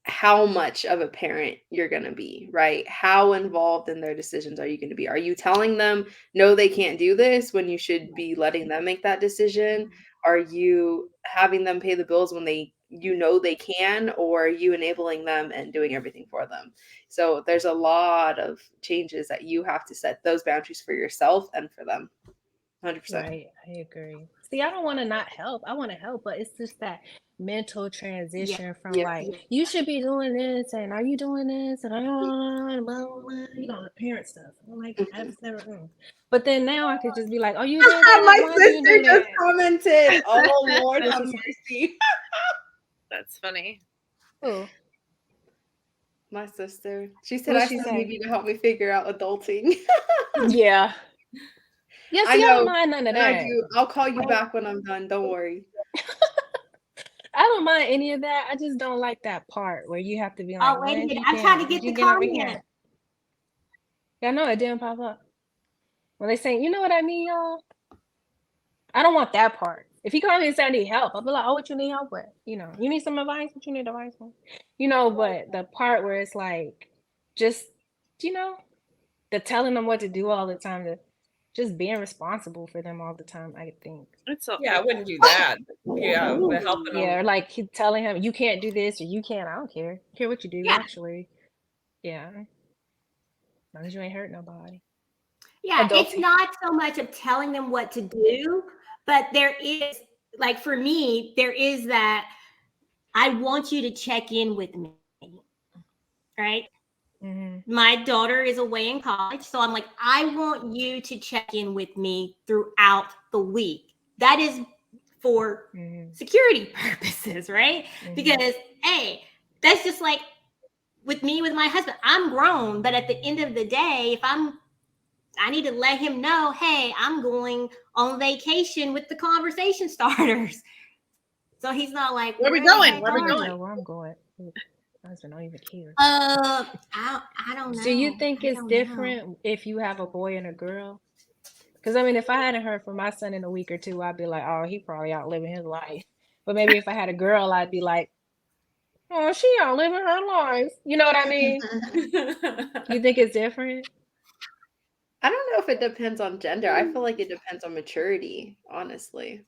how much of a parent you're going to be, right? How involved in their decisions are you going to be? Are you telling them, no, they can't do this when you should be letting them make that decision? Are you having them pay the bills when you know they can, or are you enabling them and doing everything for them? So there's a lot of changes that you have to set those boundaries for yourself and for them. 100%. Right, I agree. See, I don't want to not help. I want to help, but it's just that mental transition from Yeah. like, you should be doing this, and are you doing this, and blah, blah, blah, you know, the parent stuff. I'm like, I've never. But then now I could just be like, oh, you doing that? My Why did you sister do just that? commented. Oh Lord, What'd have she say? mercy. That's funny. Oh, My sister. She said, What'd I she still say? need you to help me figure out adulting. yeah. Yeah, I see, I know. don't mind none of And that. I do. I'll call you back when I'm done. Don't worry. I don't mind any of that. I just don't like that part where you have to be like, Oh, wait a when minute. you I'm trying to can, get you the get over comment. here. Yeah, no, it didn't pop up. When they say, you know what I mean, y'all? I don't want that part. If he called me and said I need help, I'll be like, oh, what you need help with? You know, you need some advice? What you need advice on? You know, but the part where it's like, just, you know, the telling them what to do all the time, the just being responsible for them all the time, I think. It's so Yeah, I wouldn't do that. Yeah, but helping them. Yeah, or like keep telling him, you can't do this or you can't. I don't care. I care what you do, Yeah. actually. Yeah. As long as you ain't hurt nobody. Yeah, it's Adulting. not so much of telling them what to do, But there is, like, for me, there is that I want you to check in with me, right? Mm-hmm. My daughter is away in college, so I'm like, I want you to check in with me throughout the week. That is for Mm-hmm. security purposes, right? Mhm. Because, hey, that's just like with me with my husband. I'm grown, but at the end of the day, if I need to let him know, hey, I'm going on vacation with the conversation starters. So he's not like, Where we the going? heck Where we are I don't going? you? know where I'm going. My husband don't even care. I don't know. Do you think I it's don't know. different if you have a boy and a girl? Because I mean, if I hadn't heard from my son in a week or two, I'd be like, oh, he probably out living his life. But maybe if I had a girl, I'd be like, oh, she out living her life. You know what I mean? You think it's different? I don't know if it depends on gender. I feel like it depends on maturity, honestly.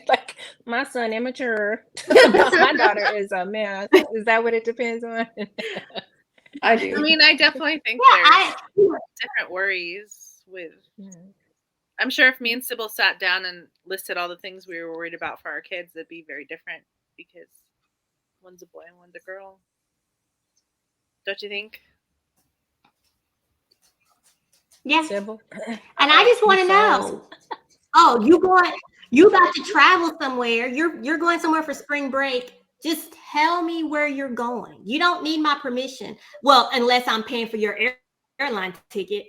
Like my son immature, my daughter is a man. Is that what it depends on? I do. I mean, I definitely think Yeah, there's different worries with. Yeah. I'm sure if me and Sybil sat down and listed all the things we were worried about for our kids, it'd be very different because one's a boy and one's a girl. Don't you think? yeah. Sybil? And I just want to know. Oh, you about to travel somewhere. You're going somewhere for spring break. Just tell me where you're going. You don't need my permission. Well, unless I'm paying for your airline ticket.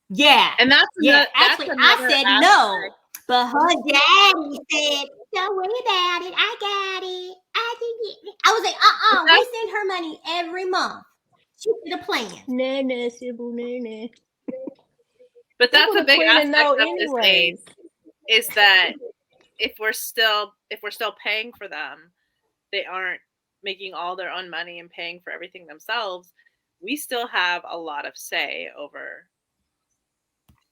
Yeah. And that's Yeah. that's Actually, I another said aspect. no. But her daddy said, don't worry about it. I got it. I can get it. I was like, we send her money every month. She did a plan. Nah, Sybil, nah. But that's Sybil a the big queen of aspect no of this age anyways. is that if we're still paying for them, they aren't making all their own money and paying for everything themselves. We still have a lot of say over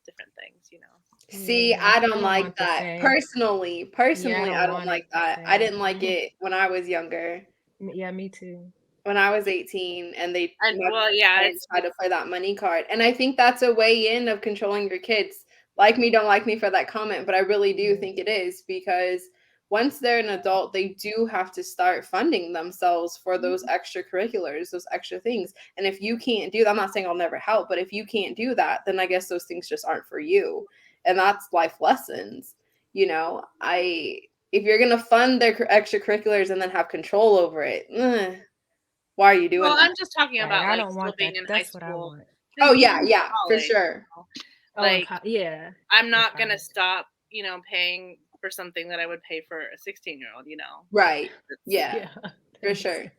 different things, you know. See, Yeah, I you don't don't like want the that. say. Personally, Yeah, I don't want like it that. to I say. didn't like it when I was younger. Yeah, me too. When I was 18 and my Yeah, parents tried to play that money card. And I think that's a way in of controlling your kids. Like me, don't like me for that comment, but I really do think it is because once they're an adult, they do have to start funding themselves for those extracurriculars, those extra things. And if you can't do that, I'm not saying I'll never help, but if you can't do that, then I guess those things just aren't for you. And that's life lessons. You know, if you're gonna fund their extracurriculars and then have control over it, why are you doing well, that? I'm just talking Right, about I like don't still want being that. in high That's what I school. want. Oh Even yeah, in yeah, for college, sure. you know. Oh, Like, yeah. I'm not gonna college. stop, paying for something that I would pay for a 16-year-old, Right. Yeah, Yeah, for that makes sure. sense.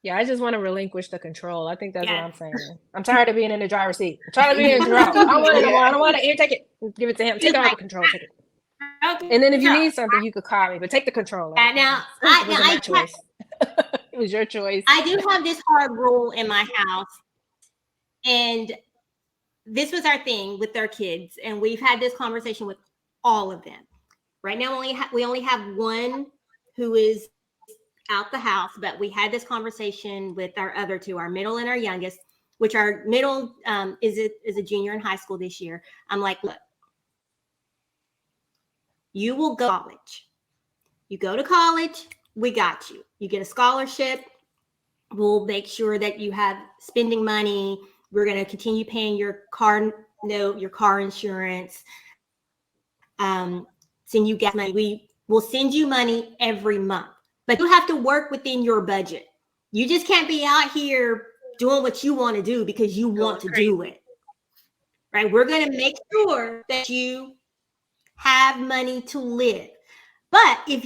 Yeah, I just want to relinquish the control. I think that's what Yeah. I'm saying. I'm tired of being in the driver's seat. I'm tired of being in the driver's seat. I don't want it no more. I don't want it. Here, take it. Give it to him. Take it over control. Take it. Okay. And then if you So, need something, you could call me. But take the control. now, It wasn't my choice. It was your choice. I do have this hard rule in my house, and this was our thing with our kids, and we've had this conversation with all of them. Right now, we only have one who is out the house, but we had this conversation with our other two, our middle and our youngest, which our middle is a junior in high school this year. I'm like, look, you will go to college. You go to college, we got you. You get a scholarship. We'll make sure that you have spending money. We're going to continue paying your car note, your car insurance, send you gas money. We will send you money every month, but you have to work within your budget. You just can't be out here doing what you want to do because you want to do it. Right? We're going to make sure that you have money to live. But if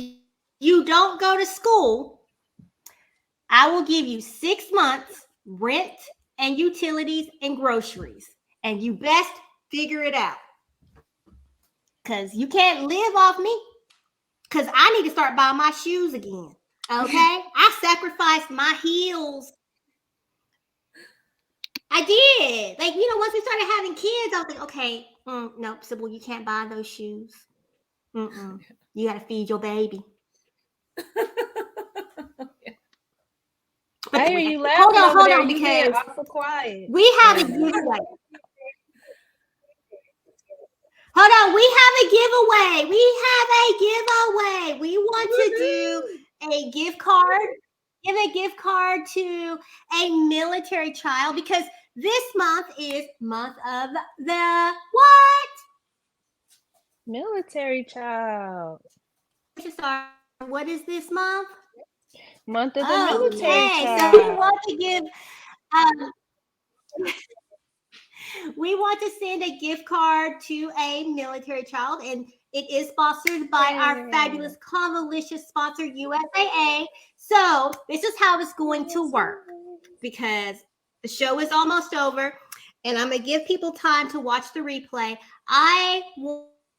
you don't go to school, I will give you 6 months rent and utilities and groceries. And you best figure it out. Because you can't live off me. Because I need to start buying my shoes again. Okay? I sacrificed my heels. I did. Like, once we started having kids, I was like, okay, nope, Sybil, you can't buy those shoes. You got to feed your baby. I hear you laughing over there. You being awful quiet. We have a giveaway. Hold on, we have a giveaway. We have a giveaway. We want to do a gift card. Give a gift card to a military child because this month is month of the what? Military child. Sorry, what is this month? Month of the military Okay, child. so we want to give we want to send a gift card to a military child, and it is sponsored by our fabulous convolicious sponsor, USAA. So this is how it's going to work because the show is almost over, and I'm going to give people time to watch the replay. I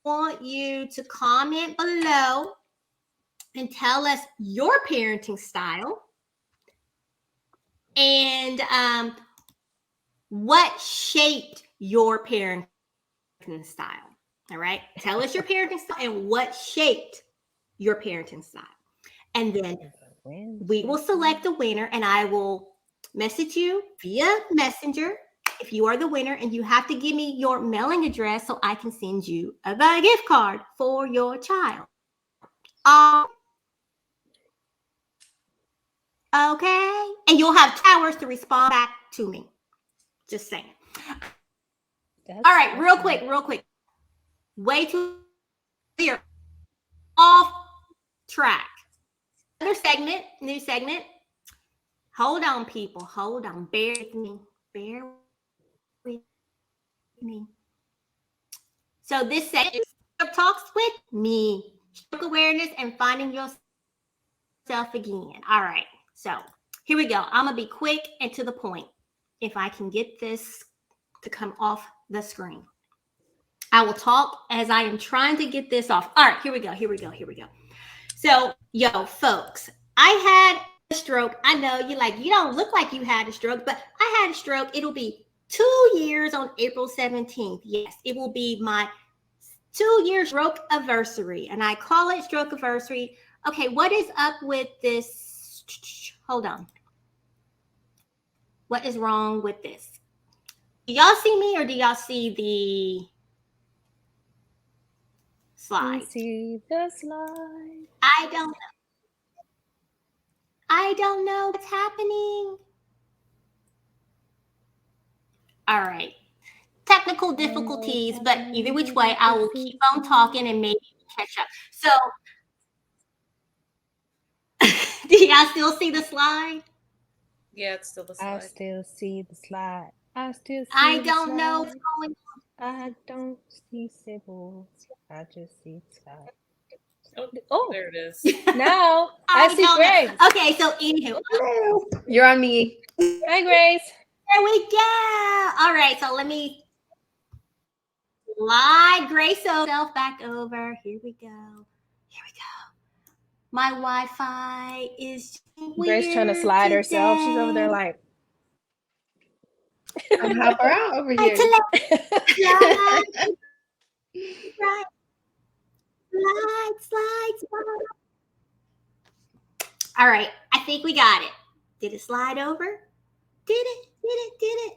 want you to comment below and tell us your parenting style and what shaped your parenting style. All right. Tell us your parenting style and what shaped your parenting style. And then we will select the winner and I will message you via Messenger if you are the winner, and you have to give me your mailing address so I can send you a gift card for your child. Okay. And you'll have 2 hours to respond back to me. Just saying. All right, real quick. Way too clear. Off track. Another segment, new segment. Hold on, people. Hold on. Bear with me. So this segment talks with me. Stroke awareness and finding yourself again. All right. So here we go. I'm going to be quick and to the point. If I can get this to come off the screen, I will talk as I am trying to get this off. All right, here we go. So, folks, I had a stroke. I know you're like, you don't look like you had a stroke, but I had a stroke. It'll be 2 years on April 17th. Yes, it will be my 2-year stroke anniversary, and I call it stroke anniversary. Okay, what is up with this? Hold on. What is wrong with this? Do y'all see me or do y'all see the slide? See the slide. I don't know what's happening. All right. Technical difficulties, but either which way, I will keep on talking and maybe catch up. So, do y'all still see the slide? Yeah, it's still the I slide. still see the slide. I don't know what's going on. I don't see Sybil. I just see slide. Oh, there it is. Now I see don't Grace. know. Okay, so anywho. Hello. You're on me. Hi, Grace. There we go. All right, so let me slide Grace herself back over. Here we go. My Wi-Fi is Grace trying to slide herself. She's over there like. I'm help her out over here. Slide. All right, I think we got it. Did it slide over? Did it? Yes.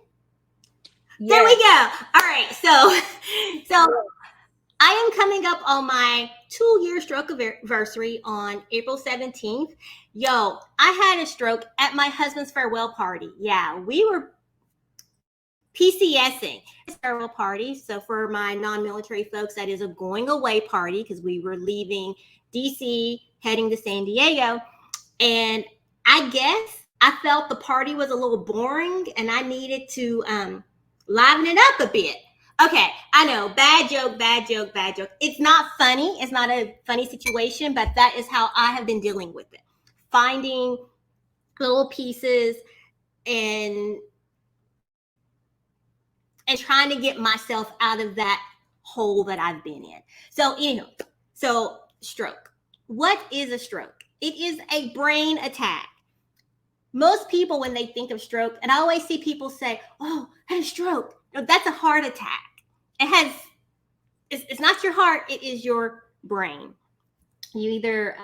There we go. All right, so I am coming up on my 2-year stroke anniversary on April 17th. I had a stroke at my husband's farewell party. Yeah, we were PCSing. It's a farewell party. So for my non-military folks, that is a going away party because we were leaving DC, heading to San Diego. And I guess I felt the party was a little boring and I needed to liven it up a bit. Okay, I know, bad joke. It's not funny. It's not a funny situation, but that is how I have been dealing with it. Finding little pieces and trying to get myself out of that hole that I've been in. So stroke. What is a stroke? It is a brain attack. Most people, when they think of stroke, and I always see people say, oh, I had a stroke. No, that's a heart attack. It's not your heart, it is your brain. You either,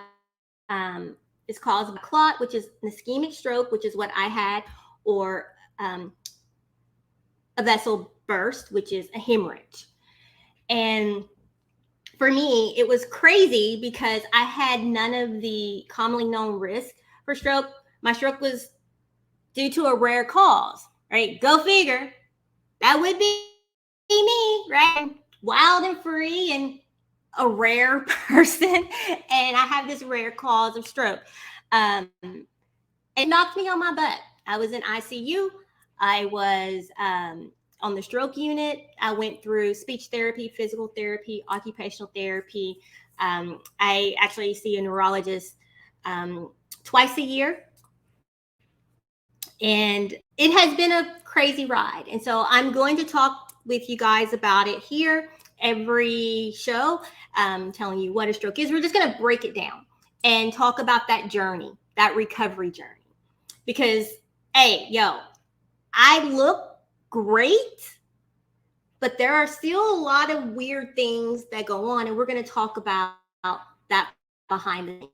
it's caused by clot, which is an ischemic stroke, which is what I had, or a vessel burst, which is a hemorrhage. And for me, it was crazy because I had none of the commonly known risks for stroke. My stroke was due to a rare cause, right? Go figure. That would be me, right? Wild and free and a rare person. And I have this rare cause of stroke. It knocked me on my butt. I was in ICU. I was on the stroke unit. I went through speech therapy, physical therapy, occupational therapy. I actually see a neurologist twice a year. And it has been a crazy ride. And so I'm going to talk with you guys about it here every show, telling you what a stroke is. We're just going to break it down and talk about that journey, that recovery journey. Because, hey, I look great, but there are still a lot of weird things that go on, and we're going to talk about that behind the scenes.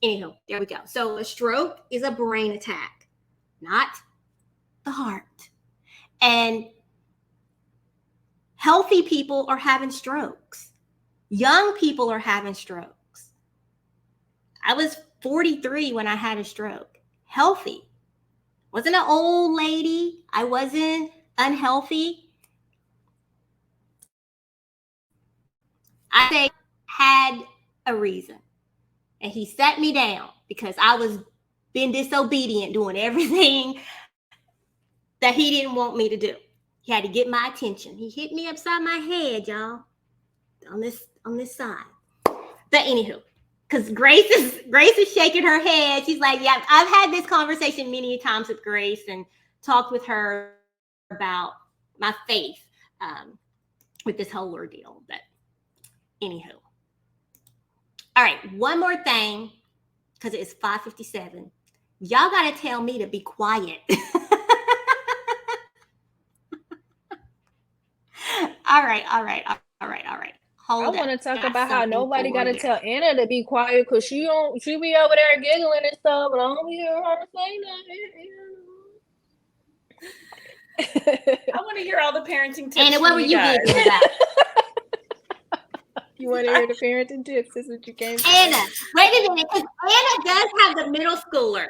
Anyhow, there we go. So a stroke is a brain attack, not the heart. And healthy people are having strokes. Young people are having strokes. I was 43 when I had a stroke. Healthy. Wasn't an old lady. I wasn't unhealthy. I had a reason. And he sat me down because I was being disobedient, doing everything that he didn't want me to do. He had to get my attention. He hit me upside my head, y'all, on this side. But anywho, because Grace is shaking her head. She's like, yeah, I've had this conversation many times with Grace and talked with her about my faith with this whole ordeal. But anywho. All right, one more thing, because it's 5:57. Y'all got to tell me to be quiet. All right. I Hold up. want to talk Got about how something nobody for got to you. tell Anna to be quiet because she be over there giggling and stuff, but I don't hear her say nothing. I want to hear all the parenting tips. Anna, what from were you guys. giggling about? You want to hear the parenting tips? This is what you came for. Anna, wait a minute, because Anna does have the middle schooler.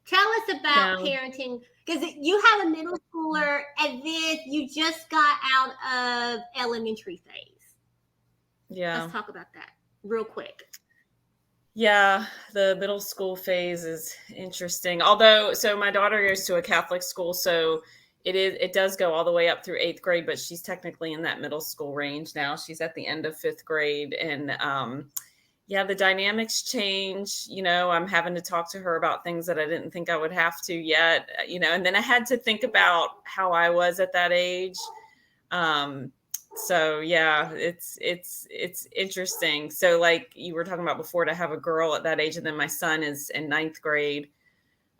Tell us about No. parenting, because you have a middle schooler and then you just got out of elementary phase. Yeah. Let's talk about that real quick. Yeah, the middle school phase is interesting. Although, so my daughter goes to a Catholic school, so it does go all the way up through 8th grade, but she's technically in that middle school range now. She's at the end of 5th grade, and yeah, the dynamics change. I'm having to talk to her about things that I didn't think I would have to yet. And then I had to think about how I was at that age. So yeah, it's interesting. So like you were talking about before, to have a girl at that age, and then my son is in 9th grade,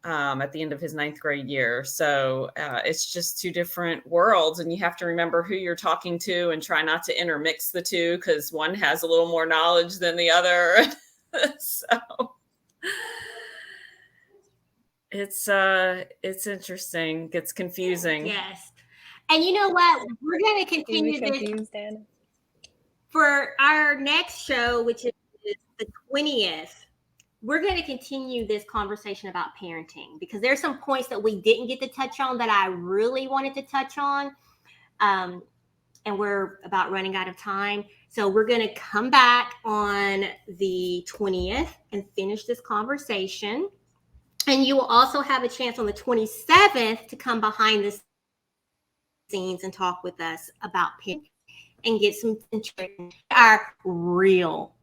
at the end of his 9th grade year. So it's just two different worlds, and you have to remember who you're talking to and try not to intermix the two, because one has a little more knowledge than the other. So it's interesting. It's confusing. Yes. And you know what? We're going to continue this confused, Anna? for our next show, which is the 20th. We're going to continue this conversation about parenting, because there's some points that we didn't get to touch on that I really wanted to touch on. And we're about running out of time. So we're going to come back on the 20th and finish this conversation. And you will also have a chance on the 27th to come behind the scenes and talk with us about parenting and get some our real,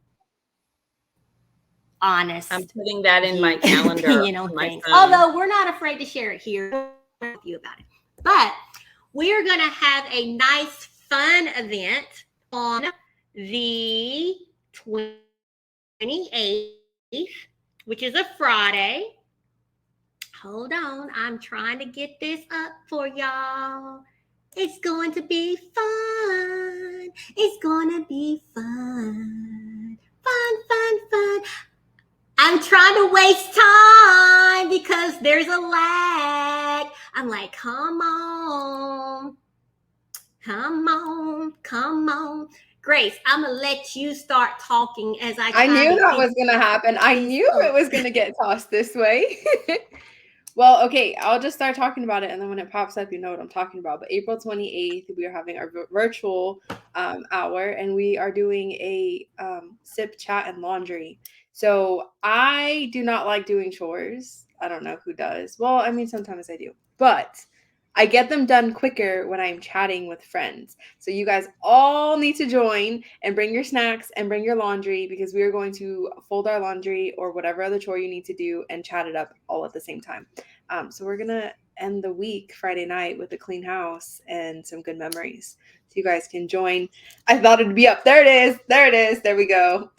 honest. I'm putting that in my calendar. Opinion on things. Although we're not afraid to share it here with you about it. But we are going to have a nice, fun event on the 28th, which is a Friday. Hold on. I'm trying to get this up for y'all. It's going to be fun. It's going to be fun. Fun. I'm trying to waste time because there's a lag. I'm like, come on. Come on, come on. Grace, I'm going to let you start talking as I I try knew to that get was going to happen. I knew it was going to get tossed this way. Well, okay, I'll just start talking about it, and then when it pops up, you know what I'm talking about. But April 28th, we are having our virtual hour, and we are doing a sip, chat, and laundry. So I do not like doing chores. I don't know who does. Well, I mean, sometimes I do. But I get them done quicker when I'm chatting with friends. So you guys all need to join and bring your snacks and bring your laundry, because we are going to fold our laundry or whatever other chore you need to do and chat it up all at the same time. So we're going to end the week Friday night with a clean house and some good memories. So you guys can join. I thought it'd be up. There it is. There it is. There we go.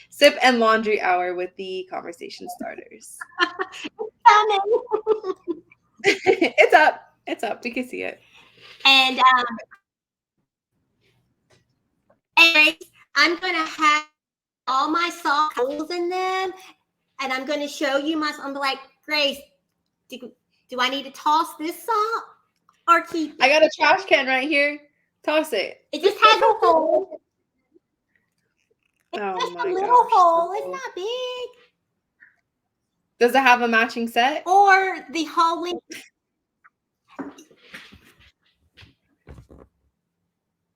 Sip and laundry hour with the conversation starters. It's up. It's up. We can see it. And Grace, I'm going to have all my socks holes in them, and I'm going to show you my. I'm like, Grace, do I need to toss this sock or keep it? I got a trash can right here. Toss it. It just has a hole. It's Oh just my a little gosh. hole. It's not big. Does it have a matching set? Or the hole in.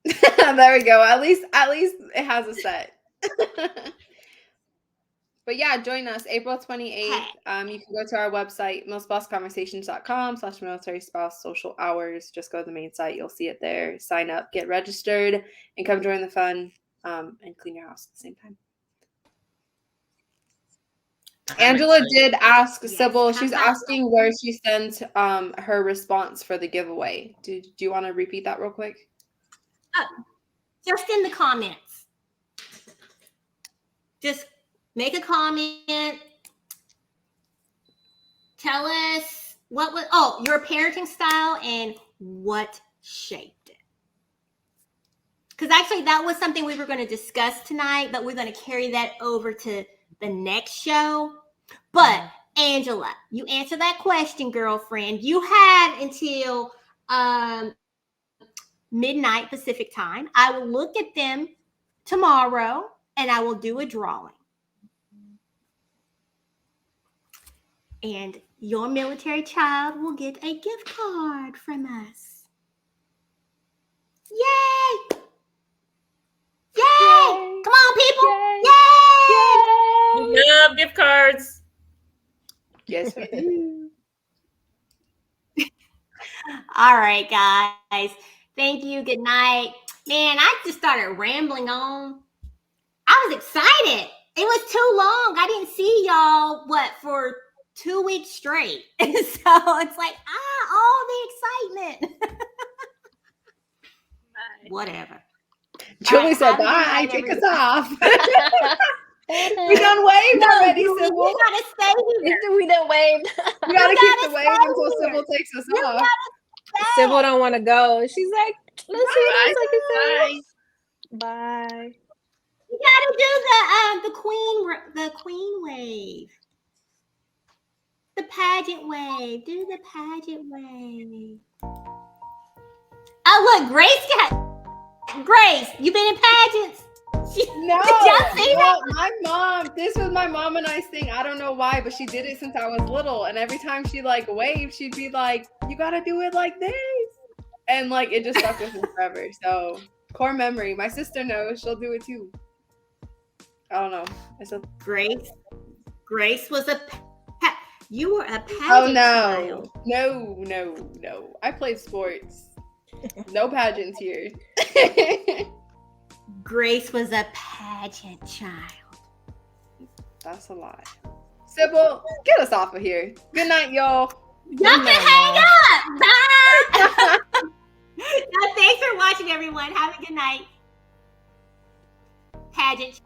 There we go. At least it has a set. But yeah, join us April 28th. You can go to our website, milspouseconversations.com/military spouse social hours. Just go to the main site. You'll see it there. Sign up, get registered, and come join the fun and clean your house at the same time. Angela did ask Sybil. She's asking where she sent her response for the giveaway. Do you want to repeat that real quick? Just in the comments. Just make a comment. Tell us what was your parenting style and what shaped it. Because actually that was something we were going to discuss tonight, but we're going to carry that over to the next show. But Angela, you answer that question, girlfriend. You have until midnight Pacific time. I will look at them tomorrow and I will do a drawing. And your military child will get a gift card from us. Yay! Yay! Come on, people! Yay! We love gift cards. Yes, we do. All right, guys. Thank you. Good night. Man, I just started rambling on. I was excited. It was too long. I didn't see y'all, for 2 weeks straight. And so it's like, all the excitement. Whatever. Julie right, said have a good bye. night, Take us everyone. off. We done waved already, you Sybil. gotta stay here. We done waved. We gotta keep gotta the wave stay until here. Sybil takes us You off. Sybil don't want to go. She's like, let's see what else I can Bye. say. Bye. You gotta do the queen wave. The pageant wave. Do the pageant wave. Oh, look, Grace, you been in pageants? No, Did y'all see that? my mom. This was my mom and I's thing. I don't know why, but she did it since I was little. And every time she waved, she'd be like, "You gotta do it like this," and it just stuck with me forever. So core memory. My sister knows. She'll do it too. I don't know. It's a Grace was you were a pageant oh child. no. I played sports. No pageants here. Grace was a pageant child. That's a lie. Sybil, get us off of here. Good night, y'all. Y'all can hang up. Bye. Now, thanks for watching, everyone. Have a good night. Pageant.